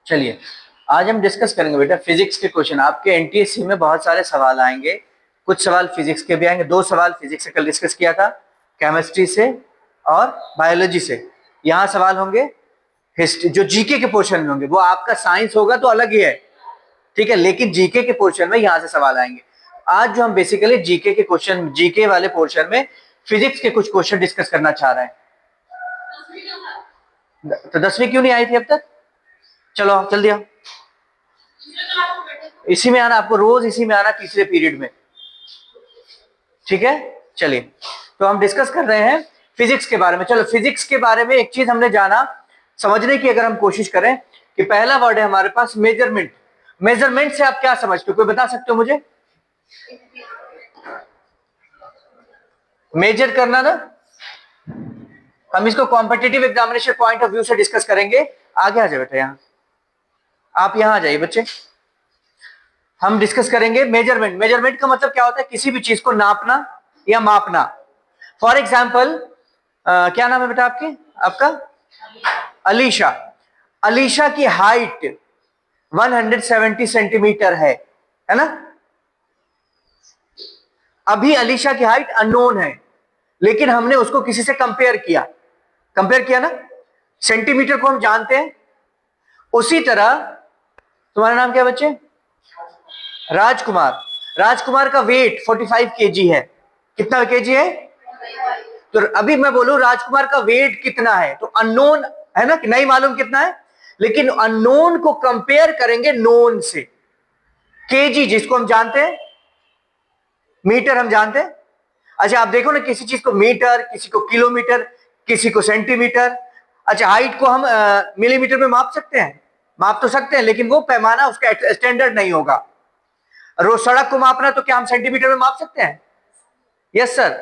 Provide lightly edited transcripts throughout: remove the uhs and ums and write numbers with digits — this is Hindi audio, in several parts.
चलिए आज हम डिस्कस करेंगे बेटा फिजिक्स के क्वेश्चन। आपके एनटीएससी में बहुत सारे सवाल आएंगे, कुछ सवाल फिजिक्स के भी आएंगे। 2 सवाल फिजिक्स से कल डिस्कस किया था, केमिस्ट्री से और बायोलॉजी से। यहाँ सवाल होंगे हिस्ट्री, जो जीके के पोर्शन में होंगे। वो आपका साइंस होगा तो अलग ही है, ठीक है, लेकिन जीके के पोर्शन में यहाँ से सवाल आएंगे। आज जो हम बेसिकली जीके के क्वेश्चन, जीके वाले पोर्शन में फिजिक्स के कुछ क्वेश्चन डिस्कस करना चाह रहे हैं। तो 10वीं क्यों नहीं आई थी अब तक? चलो जल्दी आओ, इसी में आना, आपको रोज इसी में आना, तीसरे पीरियड में, ठीक है। चलिए तो हम डिस्कस कर रहे हैं फिजिक्स के बारे में। चलो फिजिक्स के बारे में एक चीज हमने जाना, समझने की अगर हम कोशिश करें कि पहला वर्ड है हमारे पास मेजरमेंट। मेजरमेंट से आप क्या समझते हो, कोई बता सकते हो मुझे? मेजर करना ना, हम इसको competitive examination point of view से डिस्कस करेंगे। आगे आ जाए बेटा, यहां आप यहां आ जाइए बच्चे। हम डिस्कस करेंगे मेजरमेंट। मेजरमेंट का मतलब क्या होता है? किसी भी चीज को नापना या मापना। फॉर एग्जाम्पल क्या नाम है बेटा आपका? अलीशा। अलीशा की हाइट 170 सेंटीमीटर है ना। अभी अलीशा की हाइट अननोन है, लेकिन हमने उसको किसी से कंपेयर किया ना। सेंटीमीटर को हम जानते हैं। उसी तरह तुम्हारा नाम क्या बच्चे? राजकुमार। राजकुमार का वेट 45 केजी है। कितना केजी है? तो अभी मैं बोलूं राजकुमार का वेट कितना है, तो अननोन है ना, कि नहीं मालूम कितना है, लेकिन अननोन को कंपेयर करेंगे नोन से। केजी जिसको हम जानते हैं, मीटर हम जानते हैं। अच्छा आप देखो ना, किसी चीज को मीटर, किसी को किलोमीटर, किसी को सेंटीमीटर। अच्छा हाइट को हम मिलीमीटर में माप सकते हैं, माप तो सकते हैं, लेकिन वो पैमाना उसका स्टैंडर्ड नहीं होगा। रोज सड़क को मापना तो क्या हम सेंटीमीटर में माप सकते हैं? यस सर,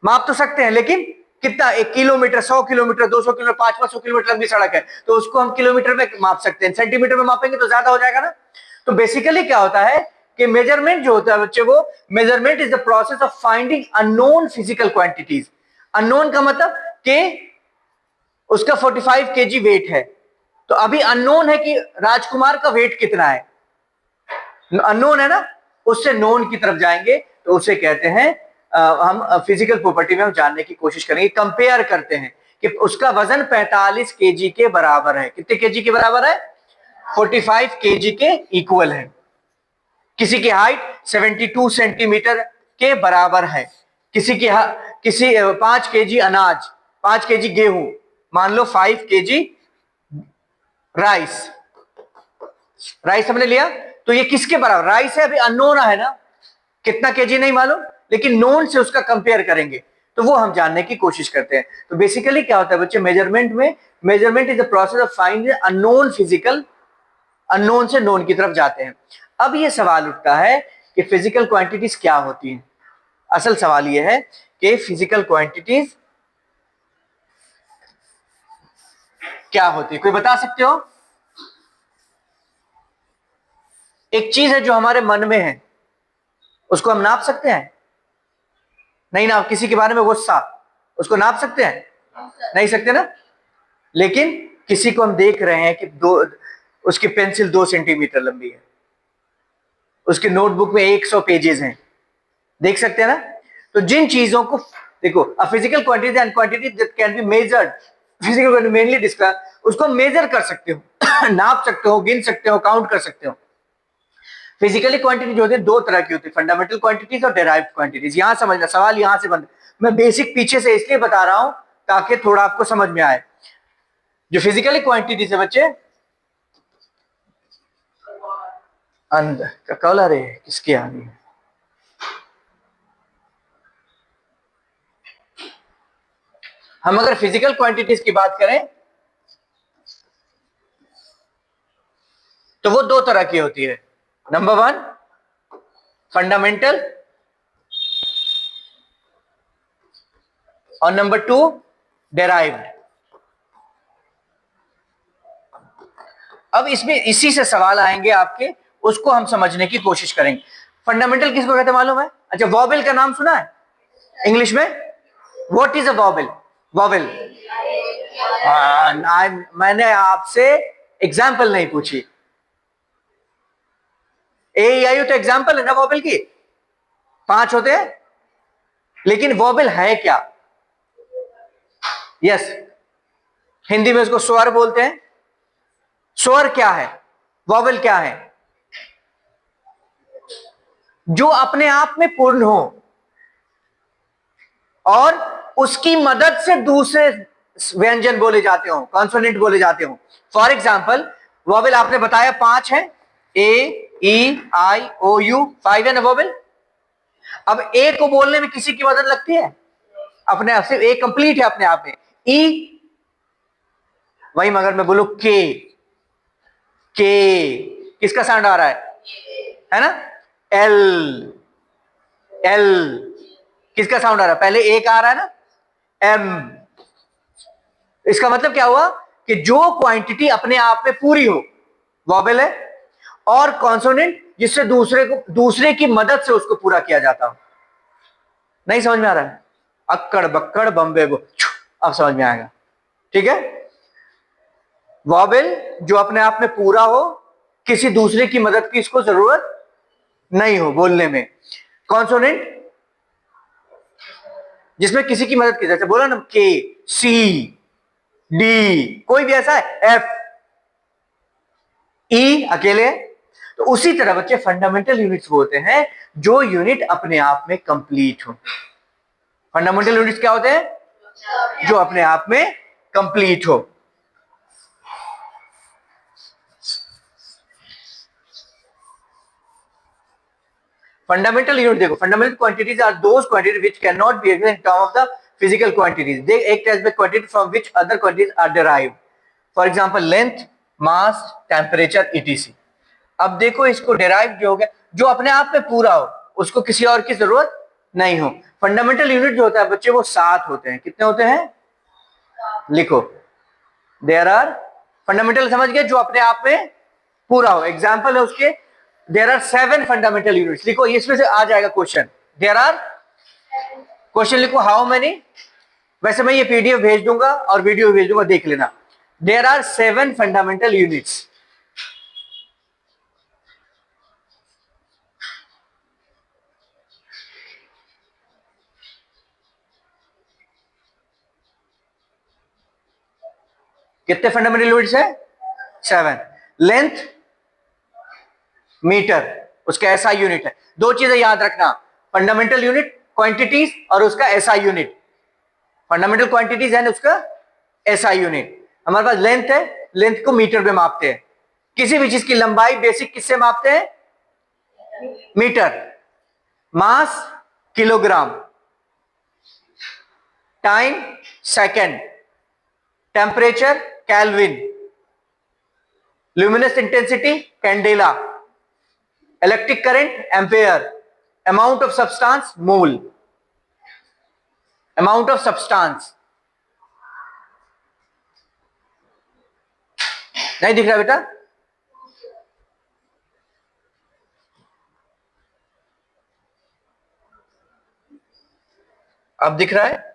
माप तो सकते हैं, लेकिन कितना? 1 किलोमीटर, 100 किलोमीटर, 200 किलोमीटर, 500 किलोमीटर लंबी सड़क है तो उसको हम किलोमीटर में माप सकते हैं। सेंटीमीटर में मापेंगे तो ज्यादा हो जाएगा ना। तो बेसिकली क्या होता है कि मेजरमेंट जो होता है बच्चे, वो measurement is the process of finding unknown physical quantities. Unknown का मतलब कि उसका 45 केजी वेट है। तो अभी अननोन है कि राजकुमार का वेट कितना है, अननोन है ना। उससे नोन की तरफ जाएंगे तो उसे कहते हैं हम फिजिकल प्रॉपर्टी में हम जानने की कोशिश करेंगे, कंपेयर करते हैं कि उसका वजन 45 केजी के बराबर है। कितने केजी के बराबर है? 45 केजी के इक्वल है। किसी की हाइट 72 सेंटीमीटर के बराबर है। किसी 5 केजी अनाज, 5 केजी गेहूं, मान लो 5 केजी राइस हमने लिया, तो ये किसके बराबर? राइस है, अभी अननोन है ना, कितना केजी नहीं मालूम, लेकिन नोन से उसका कंपेयर करेंगे तो वो हम जानने की कोशिश करते हैं। तो बेसिकली क्या होता है बच्चे मेजरमेंट में? Measurement is the process of finding unknown physical, unknown से नोन की तरफ जाते हैं। अब ये सवाल उठता है कि फिजिकल क्वांटिटीज क्या होती हैं। असल सवाल ये है कि फिजिकल क्वांटिटीज क्या होती है, कोई बता सकते हो? एक चीज है जो हमारे मन में है, उसको हम नाप सकते हैं? नहीं नाप। किसी के बारे में गुस्सा, उसको नाप सकते हैं? नहीं सकते ना। लेकिन किसी को हम देख रहे हैं कि उसकी पेंसिल 2 सेंटीमीटर लंबी है, उसके नोटबुक में 100 पेजेस हैं, देख सकते हैं ना। तो जिन चीजों को देखो, physical quantity and quantity that can be measured, physical quantity mainly describe, उसको मेजर कर सकते हो नाप सकते हो, गिन सकते हो, काउंट कर सकते हो। फिजिकली क्वांटिटी जो होती है 2 तरह की होती है, फंडामेंटल क्वांटिटीज और डेराइव्ड क्वांटिटीज। यहां समझना, सवाल यहां से बंद। मैं बेसिक पीछे से इसलिए बता रहा हूं ताकि थोड़ा आपको समझ में आए। जो फिजिकली क्वांटिटीज है बच्चे, अंदर कॉल आ रही है, किसकी आ रही है? हम अगर फिजिकल क्वांटिटीज की बात करें तो वो 2 तरह की होती है। नंबर 1 फंडामेंटल और नंबर 2 डेराइव्ड। अब इसमें इसी से सवाल आएंगे आपके, उसको हम समझने की कोशिश करेंगे। फंडामेंटल किसको कहते हैं मालूम है? अच्छा वॉवेल का नाम सुना है इंग्लिश में? What is a vowel? Vowel मैंने आपसे एग्जाम्पल नहीं पूछी। ए आई तो एग्जाम्पल है ना वॉबल की, 5 होते हैं, लेकिन वॉबल है क्या? यस, हिंदी में उसको स्वर बोलते हैं। स्वर क्या है? वॉवल क्या है? जो अपने आप में पूर्ण हो और उसकी मदद से दूसरे व्यंजन बोले जाते हो, कॉन्सोनेंट बोले जाते हो। फॉर एग्जाम्पल वॉवल आपने बताया 5 है, ए ई आई ओ यू, 5 है ना वॉवल। अब ए को बोलने में किसी की मदद लगती है? अपने आप से ए कंप्लीट है अपने आप में। ई वही, मगर मैं बोलू के किसका साउंड आ रहा है ना? एल, एल किसका साउंड आ रहा है? पहले ए का आ रहा है ना, एम। इसका मतलब क्या हुआ कि जो क्वांटिटी अपने आप में पूरी हो वॉवेल है, और कॉन्सोनेंट जिससे दूसरे की मदद से उसको पूरा किया जाता हो। नहीं समझ में आ रहा है? अक्कड़ बक्कड़ बम्बे बो, अब समझ में आएगा। ठीक है, वॉवेल जो अपने आप में पूरा हो, किसी दूसरे की मदद की इसको जरूरत नहीं हो बोलने में। कॉन्सोनेंट जिसमें किसी की मदद की, जैसे बोला ना के, सी, डी, कोई भी ऐसा है, एफ, ई अकेले। तो उसी तरह बच्चे फंडामेंटल यूनिट्स बोलते हैं जो यूनिट अपने आप में कंप्लीट हो। फंडामेंटल यूनिट्स क्या होते हैं? जो अपने आप में कंप्लीट हो। फंडामेंटल यूनिट देखो, fundamental quantities are those quantities which can not be explained in term of the physical quantities, they act as the quantity from which other quantities are derived. For example length, mass, temperature, ETC. अब देखो इसको डिराइव जो हो गया, जो अपने आप में पूरा हो, उसको किसी और की जरूरत नहीं हो। फंडामेंटल यूनिट जो होता है बच्चे वो 7 होते हैं। कितने होते हैं? लिखो, देयर आर, फंडामेंटल समझ गए, जो अपने आप में पूरा हो। एग्जाम्पल है उसके, देयर आर 7 फंडामेंटल यूनिट्स। लिखो, इसमें से आ जाएगा क्वेश्चन। देयर आर, क्वेश्चन लिखो हाउ मेनी। वैसे मैं ये पीडीएफ भेज दूंगा और वीडियो भेज दूंगा, देख लेना। There are 7 fundamental units. कितने फंडामेंटल यूनिट्स है? 7। लेंथ मीटर, उसका एसआई यूनिट है। दो चीजें याद रखना, फंडामेंटल यूनिट क्वांटिटीज और उसका एसआई यूनिट। फंडामेंटल क्वांटिटीज है उसका एसआई यूनिट। हमारे पास लेंथ है, लेंथ को मीटर में मापते हैं। किसी भी चीज की लंबाई बेसिक किससे मापते हैं? Metre. Mass kilogram, time second, temperature kelvin, luminous intensity candela, electric current ampere, amount of substance mole. Amount of substance नहीं दिख रहा बेटा? अब दिख रहा है?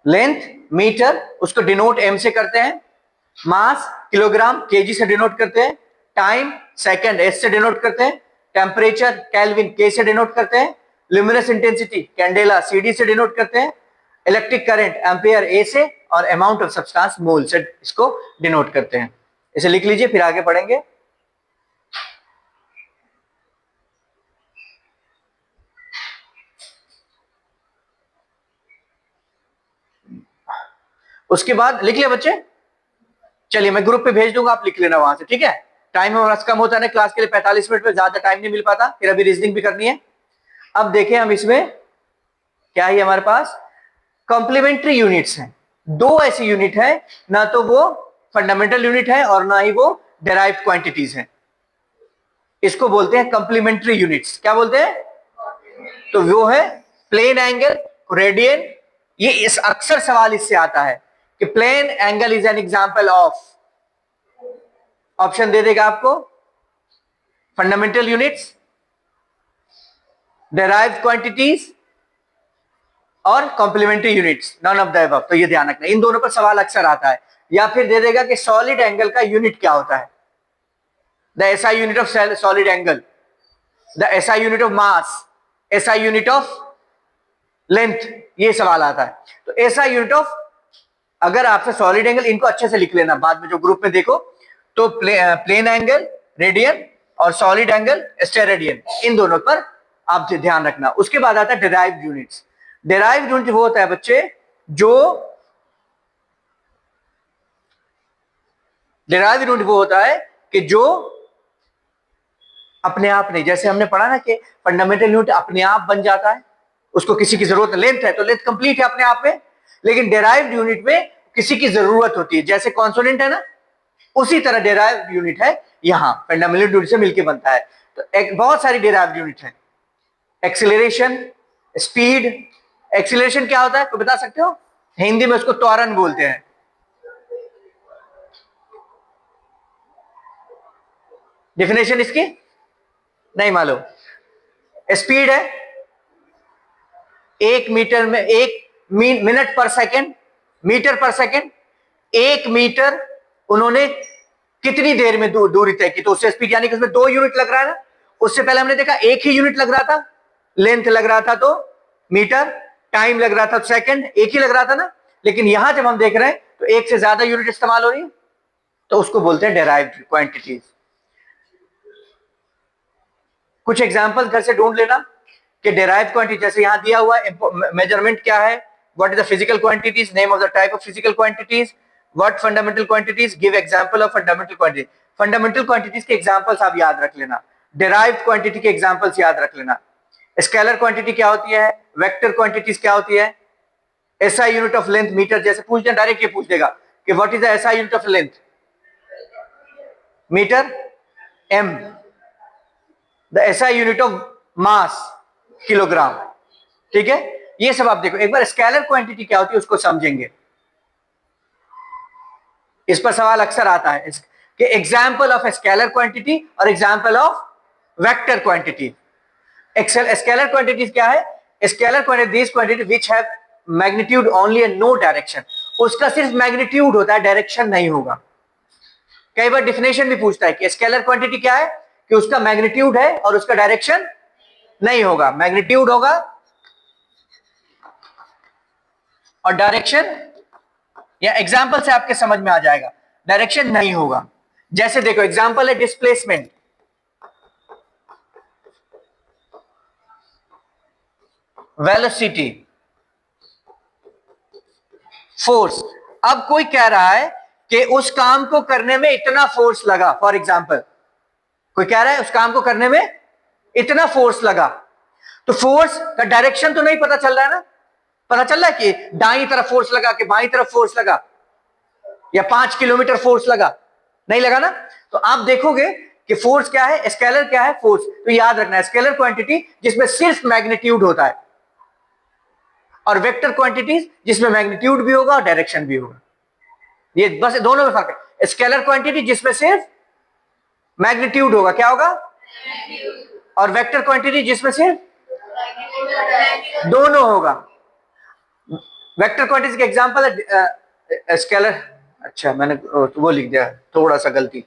लेंथ मीटर, उसको डिनोट एम से करते हैं। मास किलोग्राम केजी से डिनोट करते हैं। टाइम सेकंड एस से डिनोट करते हैं। टेम्परेचर केल्विन के से डिनोट करते हैं। ल्यूमिनस इंटेंसिटी कैंडेला सीडी से डिनोट करते हैं। इलेक्ट्रिक करंट एम्पेयर ए से, और अमाउंट ऑफ सब्सटेंस मोल से इसको डिनोट करते हैं। इसे लिख लीजिए, फिर आगे पढ़ेंगे। उसके बाद लिख लिया बच्चे? चलिए मैं ग्रुप पे भेज दूंगा, आप लिख लेना वहां से, ठीक है? टाइम हमारा कम होता है ना क्लास के लिए, 45 मिनट में ज्यादा टाइम नहीं मिल पाता, फिर अभी रीजनिंग भी करनी है। अब देखें हम इसमें क्या है हमारे पास, कॉम्प्लीमेंट्री यूनिट्स हैं। दो ऐसी यूनिट है, ना तो वो फंडामेंटल यूनिट है और ना ही वो डेराइव्ड क्वांटिटीज हैं। इसको बोलते हैं कॉम्प्लीमेंट्री यूनिट्स। क्या बोलते हैं? तो वो है प्लेन एंगल, रेडियन। ये इस अक्सर सवाल इससे आता है कि plane angle is an example of, option दे देगा आपको, फंडामेंटल यूनिट्स, डेराइव्ड क्वांटिटीज, और complementary units, none of the above. तो ये ध्यान रखना, इन दोनों पर सवाल अक्सर आता है। या फिर दे देगा कि सॉलिड एंगल का यूनिट क्या होता है, the SI unit of solid angle, the SI unit of mass, SI unit of length, ये सवाल आता है। तो एसआई यूनिट ऑफ, अगर आपसे सॉलिड एंगल, इनको अच्छे से लिख लेना, बाद में जो ग्रुप में देखो तो प्लेन एंगल रेडियन और सॉलिड एंगल स्टेरेडियन, इन दोनों पर आप ध्यान रखना। उसके बाद आता है डिराइव्ड यूनिट्स। डिराइव्ड यूनिट वो होता है बच्चे जो, डिराइव्ड यूनिट वो होता है कि जो अपने आप नहीं, जैसे हमने पढ़ा ना कि फंडामेंटल यूनिट अपने आप बन जाता है, उसको किसी की जरूरत, लेंथ है तो लेंथ कंप्लीट है अपने आप में, लेकिन डिराइव्ड यूनिट में किसी की जरूरत होती है, जैसे कॉन्सोनेंट है ना, उसी तरह डिराइव्ड यूनिट है यहां फंडामेंटल यूनिट से मिलकर बनता है। तो एक बहुत सारी डिराइव्ड यूनिट है। Acceleration, speed. एक्सीलरेशन क्या होता है, तो बता सकते हो? हिंदी में उसको त्वरण बोलते हैं। डेफिनेशन इसकी नहीं मालूम? स्पीड है 1 मीटर में, 1 मिनट पर सेकेंड, मीटर पर सेकेंड। 1 मीटर उन्होंने कितनी देर में दूरी तय की, तो उससे स्पीड, यानी कि उसमें 2 यूनिट लग रहा है ना। उससे पहले हमने देखा 1 ही यूनिट लग रहा था, लेंथ लग रहा था तो मीटर, टाइम लग रहा था तो सेकंड, एक ही लग रहा था ना। लेकिन यहां जब हम देख रहे हैं तो एक से ज्यादा यूनिट इस्तेमाल हो रही है, तो उसको बोलते हैं डेराइव्ड क्वांटिटीज। कुछ एग्जांपल घर से ढूंढ लेना कि डेराइव्ड क्वांटिटी, जैसे यहां दिया हुआ है मेजरमेंट क्या है, what is the physical quantities, name of the type of physical quantities, what fundamental quantities, give example of fundamental quantity. Fundamental quantities के एग्जांपल्स आप याद रख लेना, डेराइव्ड क्वांटिटी के एग्जांपल्स याद रख लेना। स्केलर क्वांटिटी क्या होती है, वेक्टर क्वांटिटीज क्या होती है, SI unit of length metre, जैसे पूछ दें डायरेक्ट ये पूछ देगा कि what is the SI unit of length, metre, M. The SI unit of mass, kilogram. ठीक है, ये सब आप देखो। एक बार स्केलर क्वांटिटी क्या होती है उसको समझेंगे, इस पर सवाल अक्सर आता है कि एग्जाम्पल ऑफ स्केलर क्वांटिटी और example of vector quantity. Scalar quantities क्या है, scalar quantity this quantity which have magnitude only and no direction, उसका सिर्फ मैग्नीट्यूड होता है, डायरेक्शन नहीं होगा। कई बार डिफिनेशन भी पूछता है कि स्केलर क्वांटिटी क्या है, कि उसका मैग्नीट्यूड है और उसका डायरेक्शन नहीं होगा, मैग्नीट्यूड होगा और डायरेक्शन, या एग्जांपल से आपके समझ में आ जाएगा, डायरेक्शन नहीं होगा। जैसे देखो एग्जांपल है डिस्प्लेसमेंट, वेलोसिटी, फोर्स। अब कोई कह रहा है कि उस काम को करने में इतना फोर्स लगा, फॉर एग्जांपल कोई कह रहा है उस काम को करने में इतना फोर्स लगा, तो फोर्स का डायरेक्शन तो नहीं पता चल रहा है ना। पता चल रहा है कि दाईं तरफ फोर्स लगा कि बाईं तरफ फोर्स लगा, या 5 किलोमीटर फोर्स लगा, नहीं लगा ना। तो आप देखोगे कि फोर्स क्या है, स्केलर क्या है, फोर्स। तो याद रखना है स्केलर क्वांटिटी जिसमें सिर्फ मैग्नीट्यूड होता है, और वेक्टर क्वांटिटीज जिसमें मैग्नीट्यूड भी होगा और डायरेक्शन भी होगा। ये बस दोनों में फर्क है। स्केलर क्वांटिटी जिसमें सिर्फ मैग्नीट्यूड होगा, क्या होगा, और वेक्टर क्वांटिटी जिसमें सिर्फ दोनों होगा। वेक्टर क्वांटिटी के एग्जांपल है स्केलर, अच्छा मैंने वो लिख दिया, थोड़ा सा गलती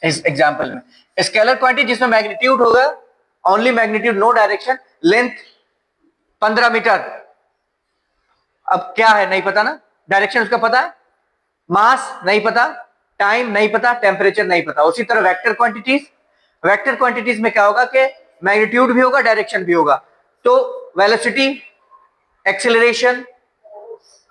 इस एग्जांपल में। स्केलर क्वांटिटी जिसमें मैग्नीट्यूड होगा, only magnitude, no direction, length 15 metre. अब क्या है नहीं पता ना, डायरेक्शन उसका पता है, मास नहीं पता, टाइम नहीं पता, टेम्परेचर नहीं पता। उसी तरह वेक्टर क्वांटिटीज, वेक्टर क्वांटिटीज में क्या होगा कि मैग्नीट्यूड भी होगा, डायरेक्शन भी होगा। तो वेलोसिटी, एक्सेलरेशन,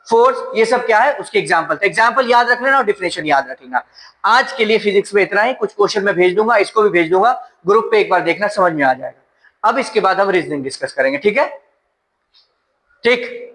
फोर्स, ये सब क्या है उसके एग्जांपल। एग्जांपल याद रख लेना और डिफिनेशन याद रख लेना। आज के लिए फिजिक्स में इतना ही, कुछ क्वेश्चन मैं भेज दूंगा, इसको भी भेज दूंगा ग्रुप पे, एक बार देखना समझ में आ जाएगा। अब इसके बाद हम रीजनिंग डिस्कस करेंगे, ठीक है? ठीक।